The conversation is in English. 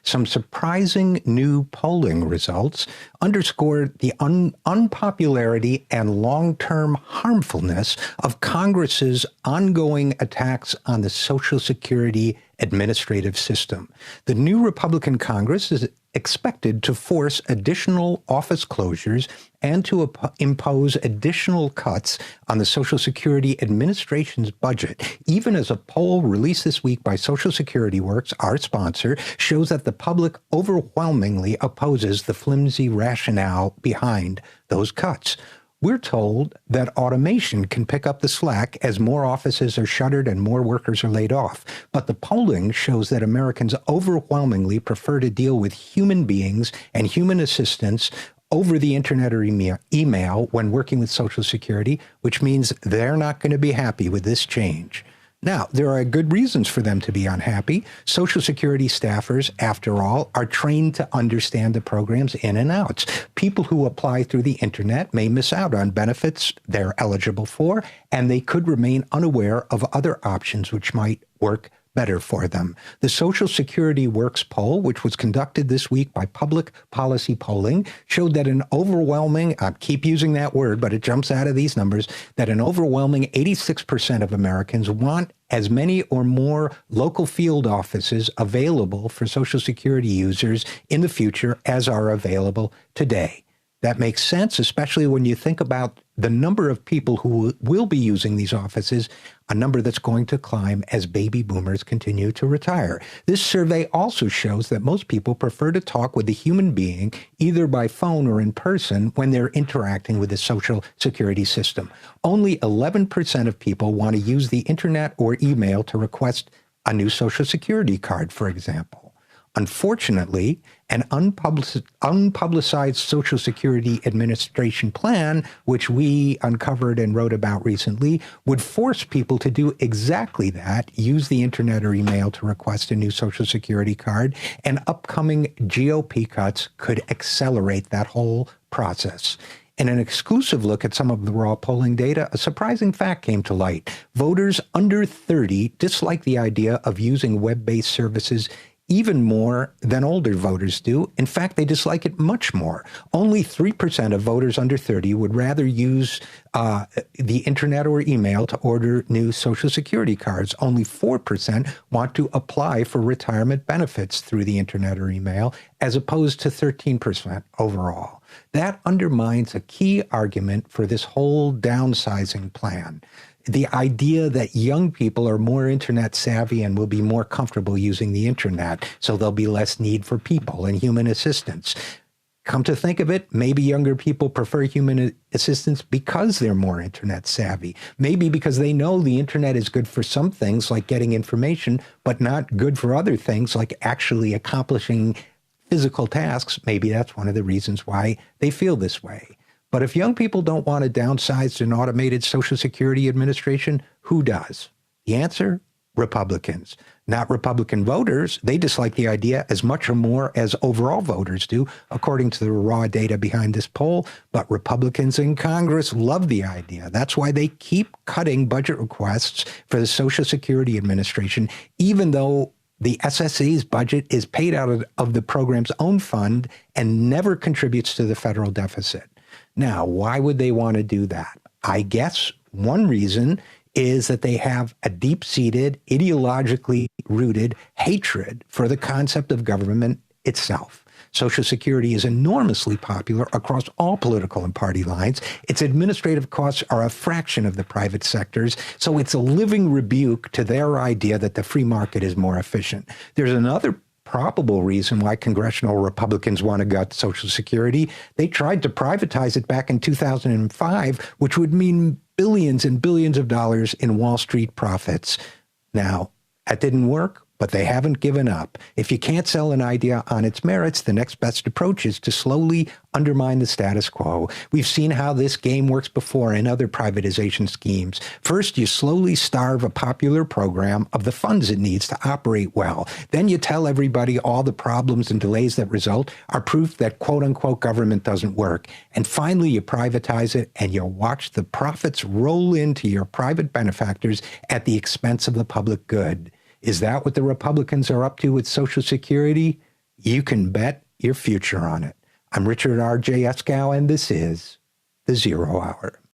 some surprising new polling results underscore the unpopularity and long-term harmfulness of Congress's ongoing attacks on the Social Security administrative system. The new Republican Congress is expected to force additional office closures and to impose additional cuts on the Social Security Administration's budget, even as a poll released this week by Social Security Works, our sponsor, shows that the public overwhelmingly opposes the flimsy rationale behind those cuts. We're told that automation can pick up the slack as more offices are shuttered and more workers are laid off. But the polling shows that Americans overwhelmingly prefer to deal with human beings and human assistants over the internet or email when working with Social Security, which means they're not going to be happy with this change. Now, there are good reasons for them to be unhappy. Social Security staffers, after all, are trained to understand the program's in and outs. People who apply through the internet may miss out on benefits they're eligible for, and they could remain unaware of other options which might work better for them. The Social Security Works poll, which was conducted this week by Public Policy Polling, showed that an overwhelming, I keep using that word, but it jumps out of these numbers, that an overwhelming 86% of Americans want as many or more local field offices available for Social Security users in the future as are available today. That makes sense, especially when you think about the number of people who will be using these offices, a number that's going to climb as baby boomers continue to retire. This survey also shows that most people prefer to talk with a human being, either by phone or in person, when they're interacting with the Social Security system. Only 11% of people want to use the internet or email to request a new Social Security card, for example. Unfortunately, an unpublicized Social Security Administration plan, which we uncovered and wrote about recently, would force people to do exactly that, use the internet or email to request a new Social Security card, and upcoming GOP cuts could accelerate that whole process. In an exclusive look at some of the raw polling data, a surprising fact came to light. Voters under 30 dislike the idea of using web-based services even more than older voters do. In fact, they dislike it much more. Only 3% of voters under 30 would rather use the internet or email to order new Social Security cards. Only 4% want to apply for retirement benefits through the internet or email, as opposed to 13% overall. That undermines a key argument for this whole downsizing plan. The idea that young people are more internet savvy and will be more comfortable using the internet, so there'll be less need for people and human assistance. Come to think of it, maybe younger people prefer human assistance because they're more internet savvy. Maybe because they know the internet is good for some things like getting information, but not good for other things like actually accomplishing physical tasks. Maybe that's one of the reasons why they feel this way. But if young people don't want a downsized and automated Social Security Administration, who does? The answer? Republicans. Not Republican voters. They dislike the idea as much or more as overall voters do, according to the raw data behind this poll. But Republicans in Congress love the idea. That's why they keep cutting budget requests for the Social Security Administration, even though the SSA's budget is paid out of the program's own fund and never contributes to the federal deficit. Now, why would they want to do that? I guess one reason is that they have a deep-seated, ideologically rooted hatred for the concept of government itself. Social Security is enormously popular across all political and party lines. Its administrative costs are a fraction of the private sector's, so it's a living rebuke to their idea that the free market is more efficient. There's another probable reason why congressional Republicans want to gut Social Security. They tried to privatize it back in 2005, which would mean billions and billions of dollars in Wall Street profits. Now, that didn't work, but they haven't given up. If you can't sell an idea on its merits, the next best approach is to slowly undermine the status quo. We've seen how this game works before in other privatization schemes. First, you slowly starve a popular program of the funds it needs to operate well. Then you tell everybody all the problems and delays that result are proof that quote-unquote government doesn't work. And finally, you privatize it and you watch the profits roll into your private benefactors at the expense of the public good. Is that what the Republicans are up to with Social Security? You can bet your future on it. I'm Richard RJ Eskow, and this is The Zero Hour.